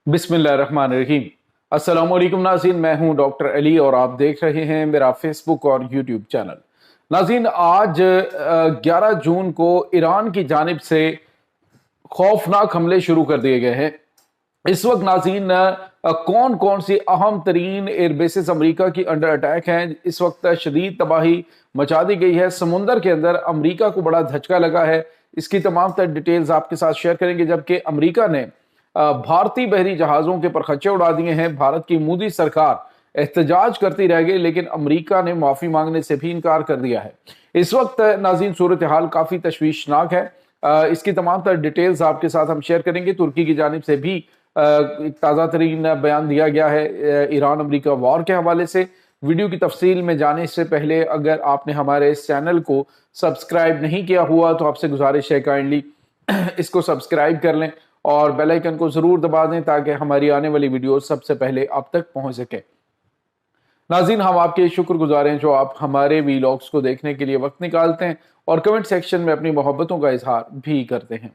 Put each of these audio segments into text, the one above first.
बिस्मिल्लाहिर्रहमानिर्रहीम। अस्सलाम वालेकुम नाज़रीन, मैं हूं डॉक्टर अली और आप देख रहे हैं मेरा फेसबुक और यूट्यूब चैनल। नाज़रीन, आज 11 जून को ईरान की जानिब से खौफनाक हमले शुरू कर दिए गए हैं। इस वक्त नाज़रीन कौन कौन सी अहम तरीन एयरबेसेस अमरीका की अंडर अटैक हैं। इस वक्त शदीद तबाही मचा दी गई है। समुंदर के अंदर अमरीका को बड़ा धचका लगा है। इसकी तमाम तर डिटेल्स आपके साथ शेयर करेंगे। जबकि अमरीका ने भारतीय बहरी जहाज़ों के परखच्चे उड़ा दिए हैं। भारत की मोदी सरकार एहतजाज करती रह गई, लेकिन अमरीका ने माफ़ी मांगने से भी इनकार कर दिया है। इस वक्त नाज़रीन सूरत हाल काफ़ी तशवीशनाक है। इसकी तमाम तर डिटेल्स आपके साथ हम शेयर करेंगे। तुर्की की जानिब से भी एक ताज़ा तरीन बयान दिया गया है ईरान अमरीका वॉर के हवाले से। वीडियो की तफसील में जाने से पहले अगर आपने हमारे इस चैनल को सब्सक्राइब नहीं किया हुआ तो आपसे गुजारिश है काइंडली इसको सब्सक्राइब कर लें और बेल आइकन को ज़रूर दबा दें ताकि हमारी आने वाली वीडियो सबसे पहले आप तक पहुंच सके। नाज़रीन, हम आपके शुक्रगुजार हैं जो आप हमारे वीलॉग्स को देखने के लिए वक्त निकालते हैं और कमेंट सेक्शन में अपनी मोहब्बतों का इजहार भी करते हैं।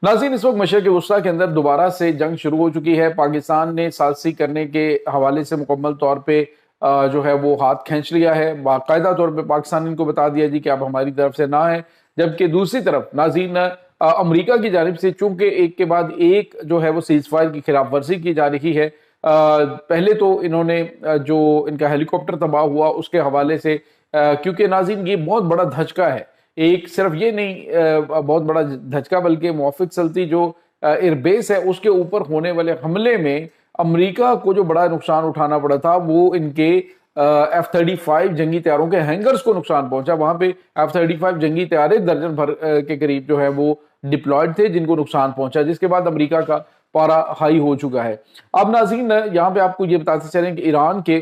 नाज़रीन, इस वक्त मशरिक़ वुस्ता के अंदर दोबारा से जंग शुरू हो चुकी है। पाकिस्तान ने साज़िश करने के हवाले से मुकम्मल तौर पे जो है वो हाथ खींच लिया है। बाकायदा तौर पे पाकिस्तान इनको बता दिया जी कि आप हमारी तरफ से ना है। जबकि दूसरी तरफ नाज़रीन अमरीका की जानिब से चूंकि एक के बाद एक जो है वो सीज फायर की खिलाफ वर्जी की जा रही है। पहले तो इन्होंने जो इनका हेलीकॉप्टर तबाह हुआ उसके हवाले से, क्योंकि नाज़रीन ये बहुत बड़ा धचका है। एक सिर्फ ये नहीं बहुत बड़ा धचका बल्कि मुआफिक सल्ती जो एयरबेस है उसके ऊपर होने वाले हमले में अमेरिका को जो बड़ा नुकसान उठाना पड़ा था वो इनके F-35 जंगी तैयारों के हैंगर्स को नुकसान पहुंचा। वहां पे F-35 जंगी तैयारे दर्जन भर के करीब जो है वो डिप्लॉयड थे जिनको नुकसान पहुंचा, जिसके बाद अमेरिका का पारा हाई हो चुका है। अब नाज़रीन यहाँ पे आपको ये बताते चलें कि ईरान के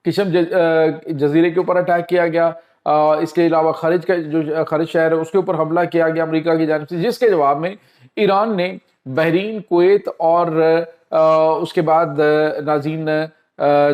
किशम जजीरे के ऊपर अटैक किया गया। इसके अलावा खारिज का जो खारिज शहर है उसके ऊपर हमला किया गया अमेरिका की जानिब से, जिसके जवाब में ईरान ने बहरीन, कुवैत और उसके बाद नाज़रीन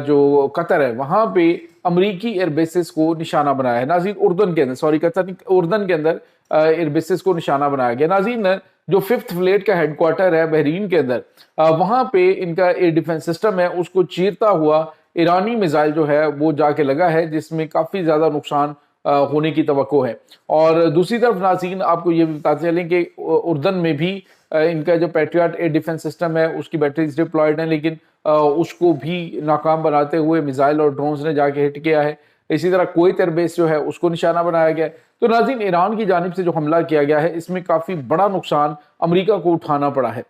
जो कतर है वहां पे अमरीकी एयरबेसेस को निशाना बनाया है। नाज़रीन उर्दन के अंदर, सॉरी कतर नहीं, उर्दन के अंदर एयरबेसेस को निशाना बनाया गया। नाज़रीन जो 5th फ्लीट का हेडक्वार्टर है बहरीन के अंदर, वहां पे इनका एयर डिफेंस सिस्टम है उसको चीरता हुआ ईरानी मिसाइल जो है वो जाके लगा है, जिसमें काफी ज्यादा नुकसान होने की तवक्को है। और दूसरी तरफ नाज़रीन आपको ये भी बताते चलें कि उर्दन में भी इनका जो पैट्रियट एयर डिफेंस सिस्टम है उसकी बैटरीज डिप्लॉयड हैं, लेकिन उसको भी नाकाम बनाते हुए मिसाइल और ड्रोन्स ने जाके हिट किया है। इसी तरह कुवैत एयरबेस जो है उसको निशाना बनाया गया है। तो नाज़रीन ईरान की जानिब से जो हमला किया गया है इसमें काफी बड़ा नुकसान अमेरिका को उठाना पड़ा है।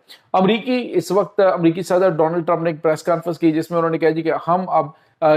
इस वक्त अमेरिकी सदर डोनाल्ड ट्रंप ने एक प्रेस कॉन्फ्रेंस की जिसमें उन्होंने कहा जी कि हम अब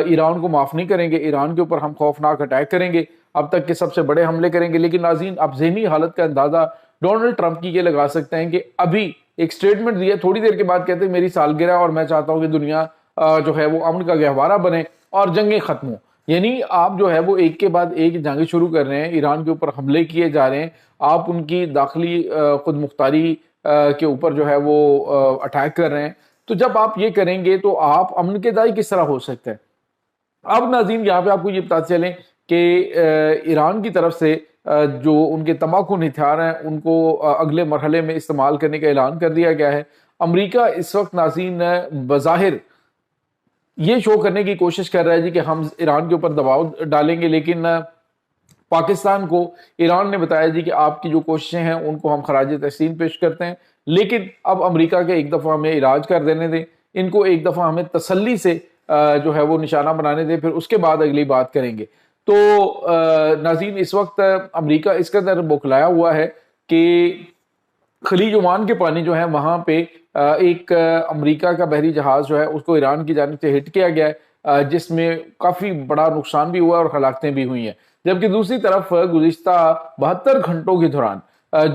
ईरान को माफ नहीं करेंगे, ईरान के ऊपर हम खौफनाक अटैक करेंगे, अब तक के सबसे बड़े हमले करेंगे। लेकिन नाज़रीन आप ज़हनी हालत का अंदाजा डोनाल्ड ट्रंप की ये लगा सकते हैं कि अभी एक स्टेटमेंट दिया, थोड़ी देर के बाद कहते हैं मेरी सालगिरह और मैं चाहता हूं कि दुनिया जो है वो अमन का गहवारा बने और जंगें खत्म हो। यानी आप जो है वो एक के बाद एक जंग शुरू कर रहे हैं, ईरान के ऊपर हमले किए जा रहे हैं, आप उनकी दाखिली खुद मुख्तारी के ऊपर जो है वो अटैक कर रहे हैं। तो जब आप ये करेंगे तो आप अमन के दाई किस तरह हो सकते हैं। अब नाज़रीन यहाँ पे आपको ये बताते चलें कि ईरान की तरफ से जो उनके तंबाकू हथियार हैं उनको अगले मरहले में इस्तेमाल करने का ऐलान कर दिया गया है। अमेरिका इस वक्त नाज़रीन बज़ाहिर ये शो करने की कोशिश कर रहा है जी कि हम ईरान के ऊपर दबाव डालेंगे, लेकिन पाकिस्तान को ईरान ने बताया जी कि आपकी जो कोशिशें हैं उनको हम खराज तहसीन पेश करते हैं, लेकिन अब अमेरिका के एक दफ़ा हमें इलाज कर देने दें, इनको एक दफ़ा हमें तसल्ली से जो है वो निशाना बनाने दें, फिर उसके बाद अगली बात करेंगे। तो नाज़रीन इस वक्त अमेरिका इस कदर बौखलाया हुआ है कि खलीज ओमान के पानी जो है वहां पे एक अमेरिका का बहरी जहाज जो है उसको ईरान की जानिब से हिट किया गया है, जिसमें काफी बड़ा नुकसान भी हुआ और हलाकतें भी हुई हैं। जबकि दूसरी तरफ गुज़िश्ता 72 घंटों के दौरान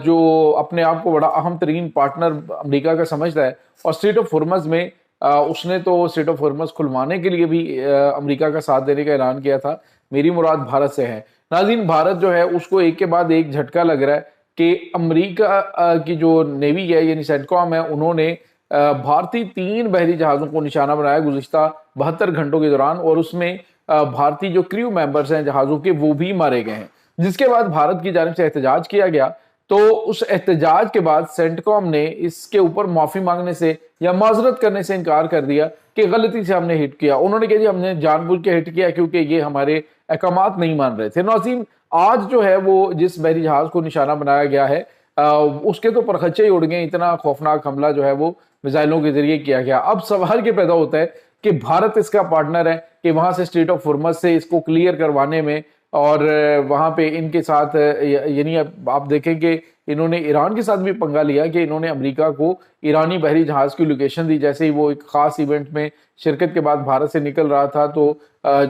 जो अपने आप को बड़ा अहम तरीन पार्टनर अमेरिका का समझता है और स्ट्रेट ऑफ हॉर्मज़ में उसने तो स्ट्रेट ऑफ हॉर्मज़ खुलवाने के लिए भी अमेरिका का साथ देने का ऐलान किया था। मेरी मुराद भारत से है। नाज़रीन भारत जो है उसको एक के बाद एक झटका लग रहा है कि अमेरिका की जो नेवी है यानी सेंटकॉम है उन्होंने भारतीय 3 बहरी जहाज़ों को निशाना बनाया गुज़िश्ता 72 घंटों के दौरान, और उसमें भारतीय जो क्रू मेंबर्स हैं जहाज़ों के वो भी मारे गए हैं, जिसके बाद भारत की जानिब से एहतजाज किया गया تو اس احتجاج کے بعد سینٹکام نے اس کے اوپر معافی مانگنے سے یا معذرت کرنے سے انکار کر دیا کہ غلطی سے ہم نے ہٹ کیا. انہوں نے کہا جی ہم نے جان بوجھ کے ہٹ کیا کیونکہ یہ ہمارے احکامات نہیں مان رہے تھے. ناظرین آج جو ہے وہ جس بحری جہاز کو نشانہ بنایا گیا ہے اس کے تو پرخچے ہی اڑ گئے. اتنا خوفناک حملہ جو ہے وہ میزائلوں کے ذریعے کیا گیا. اب سوال یہ پیدا ہوتا ہے کہ بھارت اس کا پارٹنر ہے کہ وہاں سے اسٹریٹ آف ہرمز سے اس کو کلیئر کروانے میں اور وہاں پہ ان کے ساتھ یعنی آپ دیکھیں کہ انہوں نے ایران کے ساتھ بھی پنگا لیا کہ انہوں نے امریکہ کو ایرانی بحری جہاز کی لوکیشن دی. جیسے ہی وہ ایک خاص ایونٹ میں شرکت کے بعد بھارت سے نکل رہا تھا تو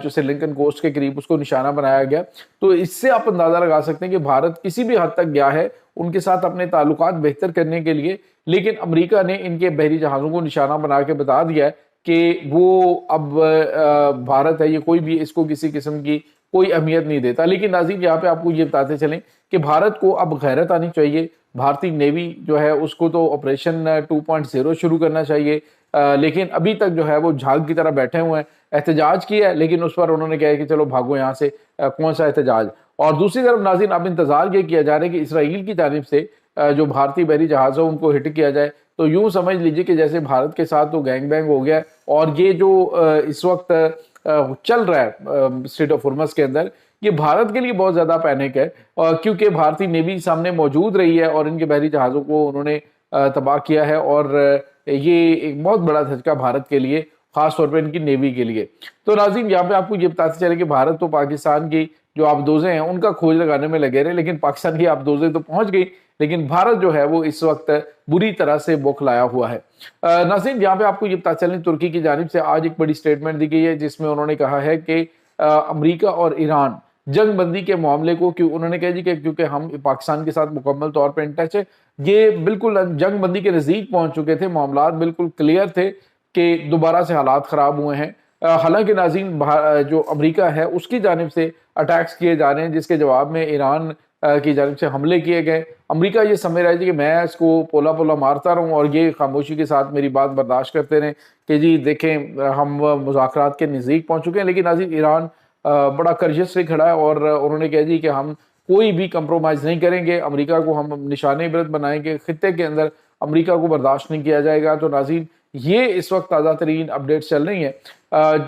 جو سری لنکن کوسٹ کے قریب اس کو نشانہ بنایا گیا. تو اس سے آپ اندازہ لگا سکتے ہیں کہ بھارت کسی بھی حد تک گیا ہے ان کے ساتھ اپنے تعلقات بہتر کرنے کے لیے, لیکن امریکہ نے ان کے بحری جہازوں کو نشانہ بنا کے بتا دیا ہے کہ وہ اب بھارت ہے یہ کوئی بھی اس کو کسی قسم کی کوئی اہمیت نہیں دیتا. لیکن ناظرین یہاں پہ آپ کو یہ بتاتے چلیں کہ بھارت کو اب غیرت آنی چاہیے. بھارتی نیوی جو ہے اس کو تو آپریشن 2.0 شروع کرنا چاہیے, لیکن ابھی تک جو ہے وہ جھاگ کی طرح بیٹھے ہوئے ہیں. احتجاج کیا ہے لیکن اس پر انہوں نے کہا کہ چلو بھاگو یہاں سے, کون سا احتجاج. اور دوسری طرف ناظرین اب انتظار یہ کیا جا رہا ہے کہ اسرائیل کی جانب سے جو بھارتی بحری جہاز ہو ان کو ہٹ کیا جائے. تو یوں سمجھ لیجئے کہ جیسے بھارت کے ساتھ تو گینگ بینگ ہو گیا ہے, اور یہ جو اس وقت چل رہا ہے اسٹریٹ آف ہرمز کے اندر, یہ بھارت کے لیے بہت زیادہ پینک ہے کیونکہ بھارتی نیوی سامنے موجود رہی ہے اور ان کے بحری جہازوں کو انہوں نے تباہ کیا ہے, اور یہ ایک بہت بڑا دھچکا بھارت کے لیے, خاص طور پہ ان کی نیوی کے لیے. تو ناظرین یہاں پہ آپ کو یہ بتاتے چلے کہ بھارت تو پاکستان کی جو آبدوزیں ہیں ان کا کھوج لگانے میں لگے رہے, لیکن پاکستان کی آبدوزیں تو پہنچ گئی, لیکن بھارت جو ہے وہ اس وقت بری طرح سے بوکھلایا ہوا ہے. ناظرین یہاں پہ آپ کو یہ بتاتے چلیں ترکی کی جانب سے آج ایک بڑی سٹیٹمنٹ دی گئی ہے جس میں انہوں نے کہا ہے کہ امریکہ اور ایران جنگ بندی کے معاملے کو, انہوں نے کہا جی کہ کیونکہ ہم پاکستان کے ساتھ مکمل طور پہ ان ٹچ ہے, یہ بالکل جنگ بندی کے نزدیک پہنچ چکے تھے, معاملات بالکل کلیئر تھے کہ دوبارہ سے حالات خراب ہوئے ہیں. حالانکہ ناظرین جو امریکہ ہے اس کی جانب سے اٹیکس کیے جا رہے ہیں جس کے جواب میں ایران کی جانب سے حملے کیے گئے. امریکہ یہ سمجھ رہا ہے کہ میں اس کو پولا پولا مارتا رہوں اور یہ خاموشی کے ساتھ میری بات برداشت کرتے رہیں کہ جی دیکھیں ہم مذاکرات کے نزدیک پہنچ چکے ہیں. لیکن ناظرین ایران بڑا کرجس سے کھڑا ہے اور انہوں نے کہا جی کہ ہم کوئی بھی کمپرومائز نہیں کریں گے, امریکہ کو ہم نشان عبرت بنائیں گے, خطے کے اندر امریکہ کو برداشت نہیں کیا جائے گا. تو ناظرین یہ اس وقت تازہ ترین اپڈیٹس چل رہی ہیں.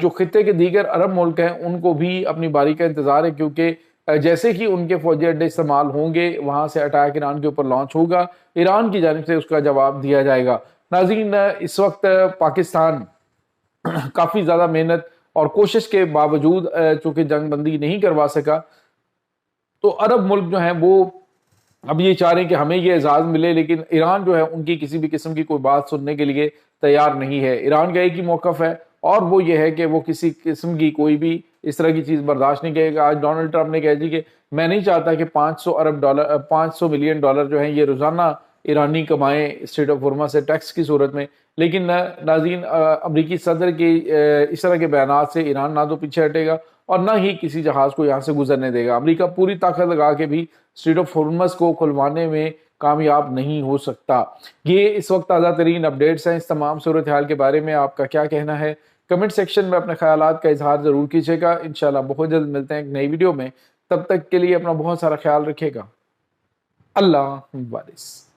جو خطے کے دیگر عرب ملک ہیں ان کو بھی اپنی باری کا انتظار ہے, کیونکہ جیسے کہ ان کے فوجی اڈے استعمال ہوں گے وہاں سے اٹیک ایران کے اوپر لانچ ہوگا, ایران کی جانب سے اس کا جواب دیا جائے گا. ناظرین اس وقت پاکستان کافی زیادہ محنت اور کوشش کے باوجود چونکہ جنگ بندی نہیں کروا سکا, تو عرب ملک جو ہیں وہ اب یہ چاہ رہے ہیں کہ ہمیں یہ اعزاز ملے, لیکن ایران جو ہے ان کی کسی بھی قسم کی کوئی بات سننے کے لیے تیار نہیں ہے. ایران کا ایک ہی موقف ہے اور وہ یہ ہے کہ وہ کسی قسم کی کوئی بھی اس طرح کی چیز برداشت نہیں کرے گا. آج ڈونلڈ ٹرمپ نے کہا جی کہ میں نہیں چاہتا کہ 500 ملین ڈالر جو ہیں یہ روزانہ ایرانی کمائیں اسٹریٹ آف ہرمز سے ٹیکس کی صورت میں. لیکن ناظرین امریکی صدر کے اس طرح کے بیانات سے ایران نہ تو پیچھے ہٹے گا اور نہ ہی کسی جہاز کو یہاں سے گزرنے دے گا. امریکہ پوری طاقت لگا کے بھی اسٹریٹ آف ہرمز کو کھلوانے میں کامیاب نہیں ہو سکتا. یہ اس وقت تازہ ترین اپڈیٹس ہیں. اس تمام صورتحال کے بارے میں آپ کا کیا کہنا ہے؟ کمنٹ سیکشن میں اپنے خیالات کا اظہار ضرور کیجیے گا. انشاءاللہ بہت جلد ملتے ہیں ایک نئی ویڈیو میں. تب تک کے لیے اپنا بہت سارا خیال رکھیے گا. اللہ حافظ.